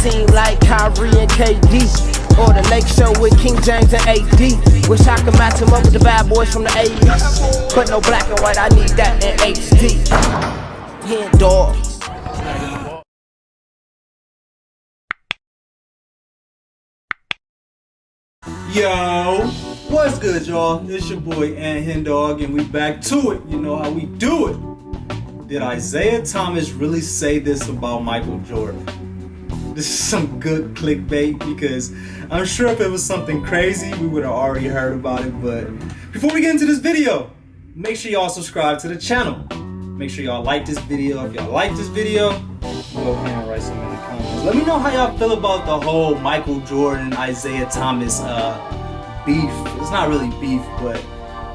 team like Kyrie and KD, or the Lake Show with King James and AD. Wish I could match him up with the bad boys from the 80s, but no black and white, I need that in HD. HenDawgz. Yo, what's good, y'all? It's your boy HenDawgz, and we back to it. You know how we do it. Did Isiah Thomas really say this about Michael Jordan? This is some good clickbait, because I'm sure if it was something crazy, we would have already heard about it. But before we get into this video, make sure y'all subscribe to the channel. Make sure y'all like this video. If y'all like this video, go ahead and write something in the comments. Let me know how y'all feel about the whole Michael Jordan, Isiah Thomas beef. It's not really beef, but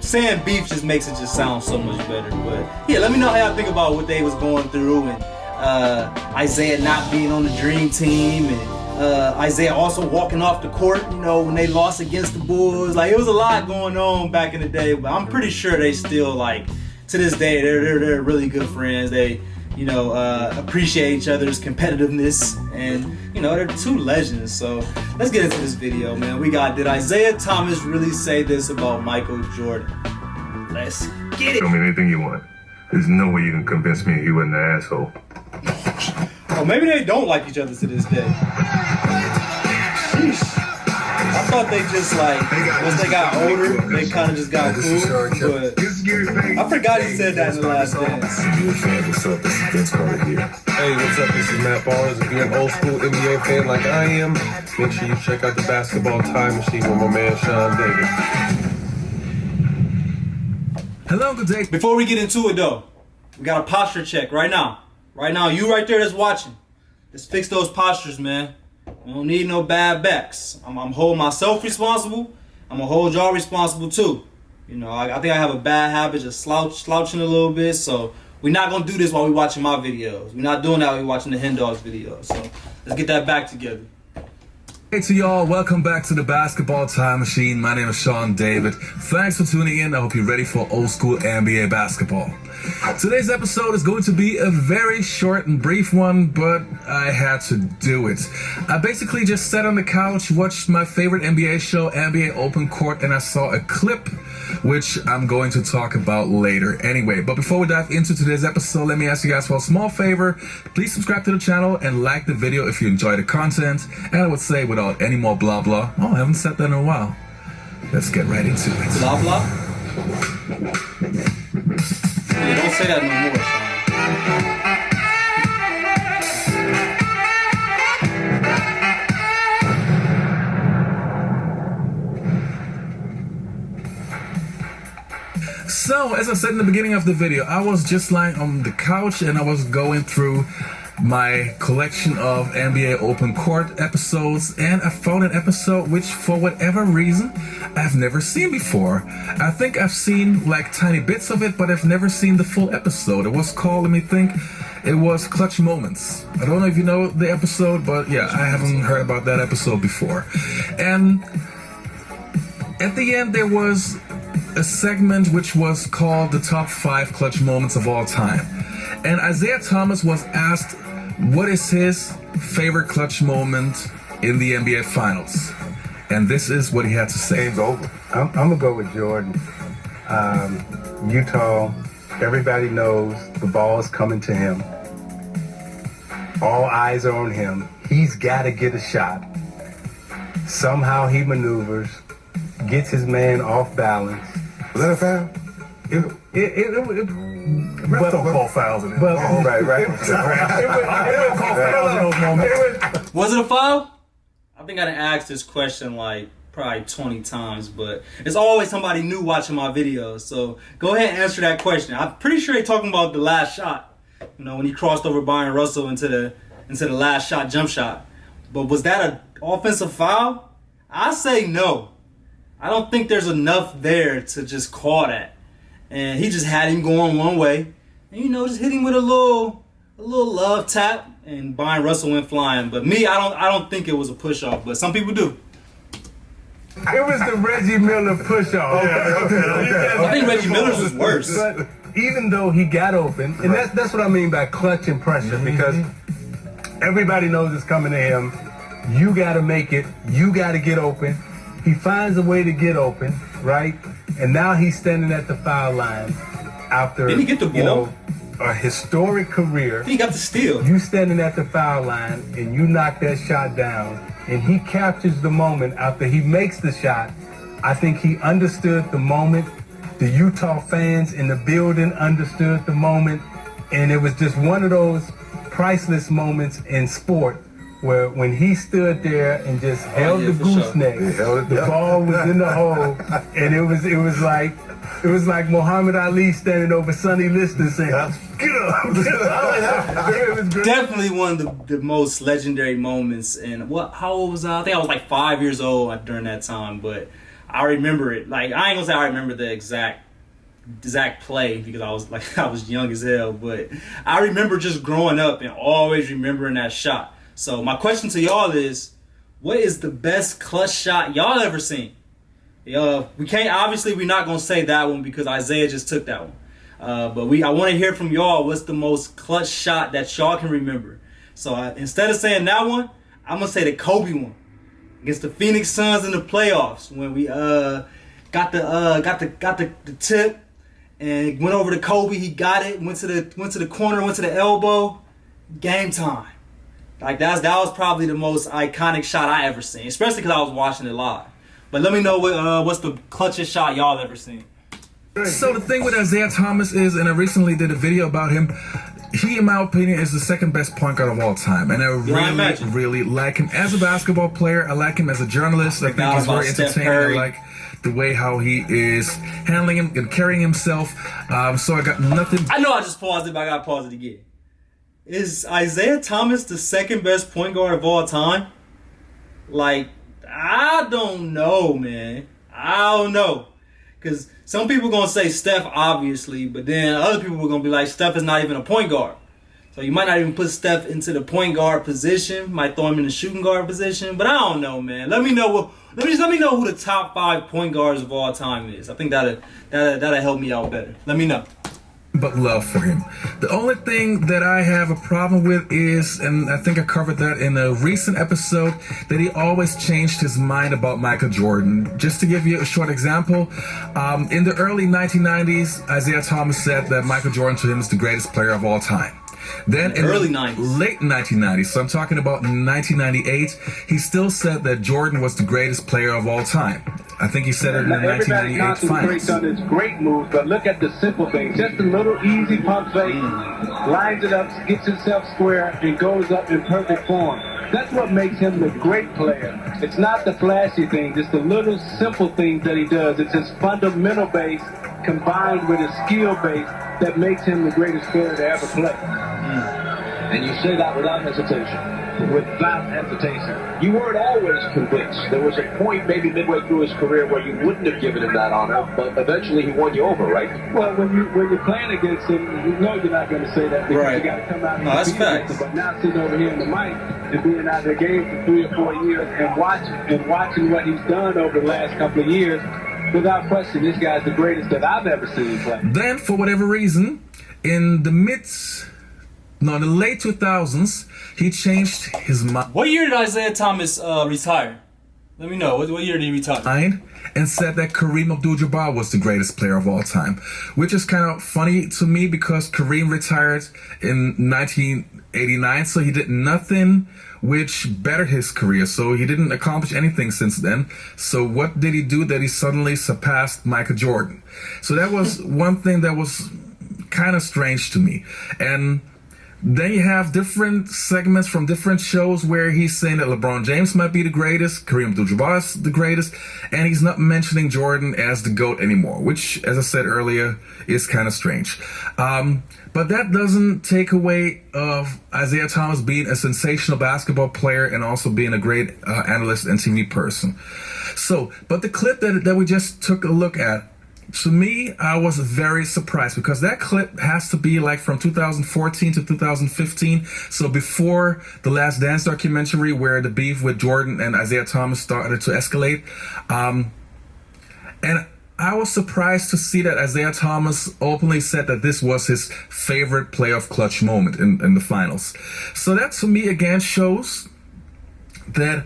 saying beef just makes it just sound so much better. But yeah, let me know how y'all think about what they was going through, and Isiah not being on the dream team, and Isiah also walking off the court, you know, when they lost against the Bulls. Like, it was a lot going on back in the day, but I'm pretty sure they still, like, to this day, they're really good friends. They, you know, appreciate each other's competitiveness, and, you know, they're two legends. So let's get into this video, man. We got, did Isiah Thomas really say this about Michael Jordan? Let's get it. Tell me anything you want. There's no way you can convince me he wasn't an asshole. Oh, maybe they don't like each other to this day. Sheesh. I thought they just, like, once they got older, they kind of just got cool. But I forgot he said that in the last dance. What's up? This is Vince Carter here. Hey, what's up? This is Matt Barnes. If you're an old school NBA fan like I am, make sure you check out the Basketball Time Machine with my man Sean David. Hello, good day. Before we get into it, though, we got a posture check right now. Right now, you right there that's watching. Let's fix those postures, man. We don't need no bad backs. I'm holding myself responsible. I'm gonna hold y'all responsible too. You know, I think I have a bad habit of slouching a little bit, so we're not gonna do this while we're watching my videos. We're not doing that while we're watching the HenDawgz videos. So let's get that back together. Hey to y'all, welcome back to the Basketball Time Machine. My name is Sean David. Thanks for tuning in. I hope you're ready for old school NBA basketball. Today's episode is going to be a very short and brief one, but I had to do it. I basically just sat on the couch, watched my favorite NBA show, NBA Open Court, and I saw a clip which I'm going to talk about later. Anyway, but before we dive into today's episode, let me ask you guys for a small favor. Please subscribe to the channel and like the video if you enjoy the content. And I would say, without any more blah blah, oh, I haven't said that in a while, let's get right into it. Blah blah? Yeah, don't say that no more, Sean. So, as I said in the beginning of the video, I was just lying on the couch and I was going through my collection of NBA Open Court episodes, and I found an episode which, for whatever reason, I've never seen before. I think I've seen like tiny bits of it, but I've never seen the full episode. It was called, let me think, it was Clutch Moments. I don't know if you know the episode, but yeah, I haven't heard about that episode before. And at the end there was a segment which was called the top 5 clutch moments of all time. And Isiah Thomas was asked what is his favorite clutch moment in the NBA Finals. And this is what he had to say. Game's over. I'm gonna go with Jordan. Utah, everybody knows the ball is coming to him. All eyes are on him. He's got to get a shot. Somehow he maneuvers, gets his man off balance. Was that a foul? Refs don't call fouls in it. Right. Was it a foul? I think I done asked this question like probably 20 times, but it's always somebody new watching my videos. So go ahead and answer that question. I'm pretty sure they're talking about the last shot. You know, when he crossed over Byron Russell into the last shot, jump shot. But was that an offensive foul? I say no. I don't think there's enough there to just call that. And he just had him going one way. And, you know, just hit him with a little love tap, and Byron Russell went flying. But me, I don't think it was a push-off, but some people do. It was the Reggie Miller push-off. Okay. I think Reggie Miller's was worse. But even though he got open, and that's what I mean by clutch and pressure, because Everybody knows it's coming to him. You got to make it. You got to get open. He finds a way to get open, right? And now he's standing at the foul line after Did he get the a historic career. He got the steal. You standing at the foul line and you knock that shot down, and he captures the moment after he makes the shot. I think he understood the moment. The Utah fans in the building understood the moment, and it was just one of those priceless moments in sport where when he stood there and just held the gooseneck, the ball was in the hole, and it was like Muhammad Ali standing over Sonny Liston saying, "Get up!" It was great. Definitely one of the most legendary moments. And how old was I? I think I was like 5 years old during that time, but I remember it. Like, I ain't gonna say I remember the exact play because I was young as hell, but I remember just growing up and always remembering that shot. So my question to y'all is, what is the best clutch shot y'all ever seen? We're not gonna say that one because Isiah just took that one. But I want to hear from y'all. What's the most clutch shot that y'all can remember? So instead of saying that one, I'm gonna say the Kobe one against the Phoenix Suns in the playoffs when we got the tip and went over to Kobe. He got it. Went to the corner. Went to the elbow. Game time. Like that was probably the most iconic shot I ever seen, especially because I was watching it live. But let me know what's the clutchest shot y'all ever seen. So the thing with Isiah Thomas is, and I recently did a video about him, he, in my opinion, is the second best point guard of all time. And I really like him as a basketball player. I like him as a journalist. I think he's very entertaining. I like the way how he is handling him and carrying himself. So I got nothing. I know I just paused it, but I got to pause it again. Is Isiah Thomas the second best point guard of all time? Like, I don't know, man. I don't know. Because some people are going to say Steph, obviously, but then other people are going to be like, Steph is not even a point guard. So you might not even put Steph into the point guard position. Might throw him in the shooting guard position. But I don't know, man. Let me know who the top 5 point guards of all time is. I think that'll help me out better. Let me know. But love for him. The only thing that I have a problem with is, and I think I covered that in a recent episode, that he always changed his mind about Michael Jordan. Just to give you a short example, in the early 1990s, Isiah Thomas said that Michael Jordan to him is the greatest player of all time. Then in early the 90s. Late 1990s, so I'm talking about 1998, he still said that Jordan was the greatest player of all time. I think he said it in the 1998 finals. Everybody concentrates on his great moves, but look at the simple things. Just a little easy pump fake, lines it up, gets himself square, and goes up in perfect form. That's what makes him the great player. It's not the flashy things, it's the little simple things that he does. It's his fundamental base combined with his skill base that makes him the greatest player to ever play. And you say that without hesitation. Without hesitation. You weren't always convinced. There was a point maybe midway through his career where you wouldn't have given him that honor, but eventually he won you over, right? Well, when you're playing against him, you know you're not going to say that because you got to come out and that's compete against him. But now sitting over here in the mic and being out of the game for 3 or 4 years and watching what he's done over the last couple of years, without question, this guy's the greatest that I've ever seen play. Then, for whatever reason, in the late 2000s, he changed his mind. What year did Isiah Thomas retire? Let me know. What year did he retire? And said that Kareem Abdul-Jabbar was the greatest player of all time, which is kind of funny to me because Kareem retired in 1989, so he did nothing which bettered his career. So he didn't accomplish anything since then. So what did he do that he suddenly surpassed Michael Jordan? So that was one thing that was kind of strange to me. And then you have different segments from different shows where he's saying that LeBron James might be the greatest, Kareem Abdul-Jabbar is the greatest, and he's not mentioning Jordan as the GOAT anymore, which, as I said earlier, is kind of strange. But that doesn't take away of Isiah Thomas being a sensational basketball player and also being a great analyst and TV person. So, but the clip that we just took a look at, to me, I was very surprised because that clip has to be like from 2014 to 2015. So before the Last Dance documentary where the beef with Jordan and Isiah Thomas started to escalate. And I was surprised to see that Isiah Thomas openly said that this was his favorite playoff clutch moment in the finals. So that to me again shows that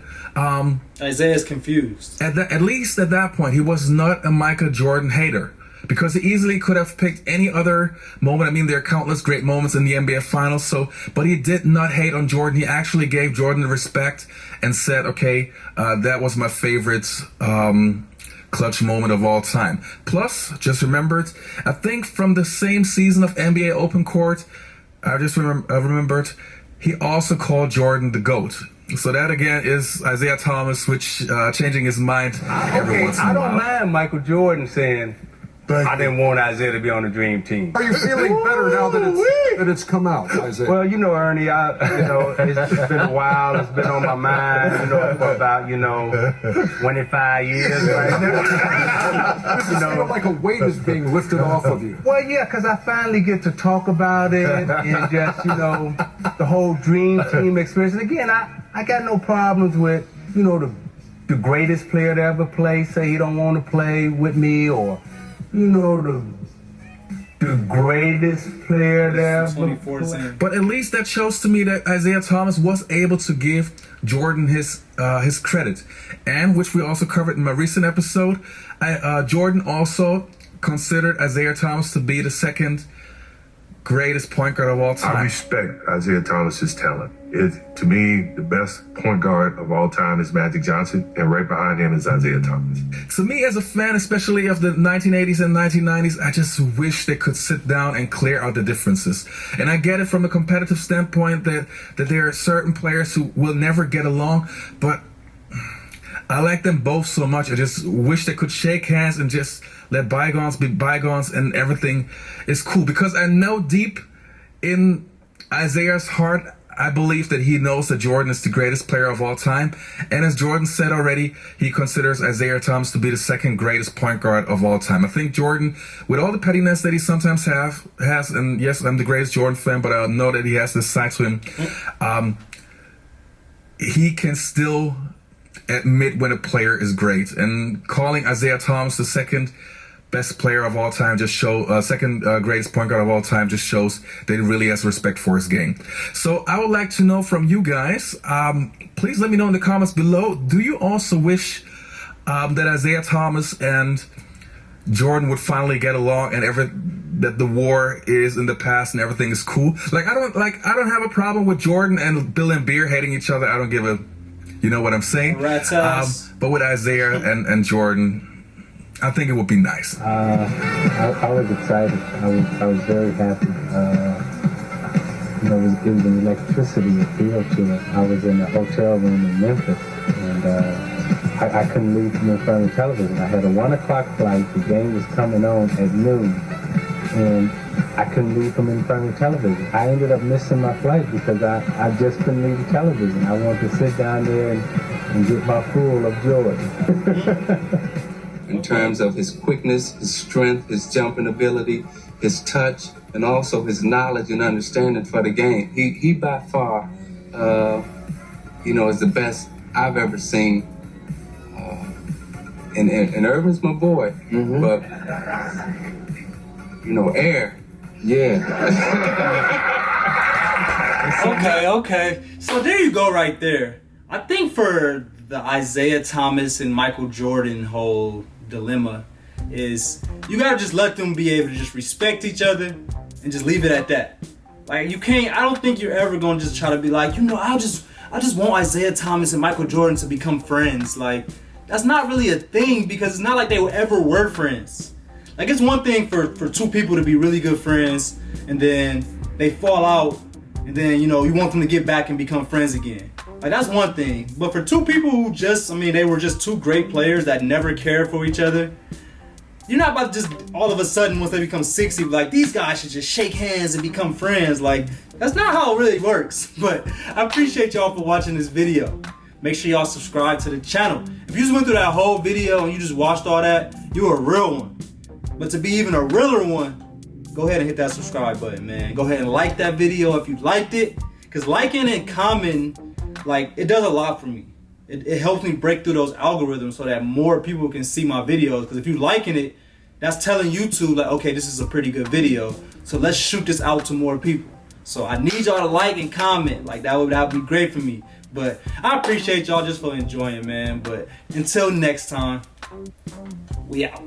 Isaiah's confused. at least at that point he was not a Michael Jordan hater, because he easily could have picked any other moment. I mean, there are countless great moments in the NBA Finals, but he did not hate on Jordan. He actually gave Jordan the respect and said, okay, that was my favorite clutch moment of all time. Plus, just remembered, I think from the same season of NBA Open Court, I just remembered, he also called Jordan the GOAT. So that again is Isiah Thomas, which changing his mind every once in a while. I don't mind Michael Jordan saying, I didn't want Isiah to be on the dream team. Are you feeling better now that it's come out, Isiah? Well, Ernie, it's been a while. It's been on my mind, for about, 25 years right now. Does it feel like a weight is being lifted off of you? Well, yeah, because I finally get to talk about it and just, the whole dream team experience. And again, I got no problems with, the greatest player to ever play say he don't want to play with me, or the greatest player there. But at least that shows to me that Isiah Thomas was able to give Jordan his credit, and which we also covered in my recent episode. Jordan also considered Isiah Thomas to be the second greatest point guard of all time. I respect Isiah Thomas's talent. To me, the best point guard of all time is Magic Johnson, and right behind him is Isiah Thomas. To me, as a fan, especially of the 1980s and 1990s, I just wish they could sit down and clear out the differences. And I get it from a competitive standpoint that there are certain players who will never get along, but I like them both so much. I just wish they could shake hands and just let bygones be bygones, and everything is cool. Because I know deep in Isaiah's heart, I believe that he knows that Jordan is the greatest player of all time. And as Jordan said already, he considers Isiah Thomas to be the second greatest point guard of all time. I think Jordan, with all the pettiness that he sometimes has, and yes, I'm the greatest Jordan fan, but I know that he has this side to him, he can still admit when a player is great. And calling Isiah Thomas the second best player of all time second greatest point guard of all time just shows that he really has respect for his game. So I would like to know from you guys, please let me know in the comments below, do you also wish that Isiah Thomas and Jordan would finally get along, and that the war is in the past and everything is cool? I don't have a problem with Jordan and Bill and Beer hating each other. I don't give a, you know what I'm saying? But with Isiah and Jordan, I think it would be nice. I was excited. I was very happy. It was an electricity appeal to it. I was in a hotel room in Memphis, and I couldn't leave from in front of the television. I had a 1 o'clock flight. The game was coming on at noon, and I couldn't leave from in front of the television. I ended up missing my flight because I just couldn't leave the television. I wanted to sit down there and get my full of Jordan. In terms of his quickness, his strength, his jumping ability, his touch, and also his knowledge and understanding for the game. He by far, is the best I've ever seen. And Irvin's my boy, but, Air, yeah. Okay. So there you go right there. I think for the Isiah Thomas and Michael Jordan whole dilemma is you gotta just let them be able to just respect each other and just leave it at that. You can't, I don't think you're ever gonna just try to be like, I just want Isiah Thomas and Michael Jordan to become friends. That's not really a thing, because it's not like they ever were friends. It's one thing for two people to be really good friends and then they fall out and then, you want them to get back and become friends again. That's one thing. But for two people who they were just two great players that never cared for each other, you're not about to just all of a sudden, once they become 60, these guys should just shake hands and become friends. That's not how it really works. But I appreciate y'all for watching this video. Make sure y'all subscribe to the channel. If you just went through that whole video and you just watched all that, you're a real one. But to be even a realer one, go ahead and hit that subscribe button, man. Go ahead and like that video if you liked it. Because liking and commenting, it does a lot for me. It helps me break through those algorithms so that more people can see my videos. Because if you're liking it, that's telling YouTube like, okay, this is a pretty good video. So let's shoot this out to more people. So I need y'all to like and comment. Like that would be great for me. But I appreciate y'all just for enjoying, man. But until next time, we out.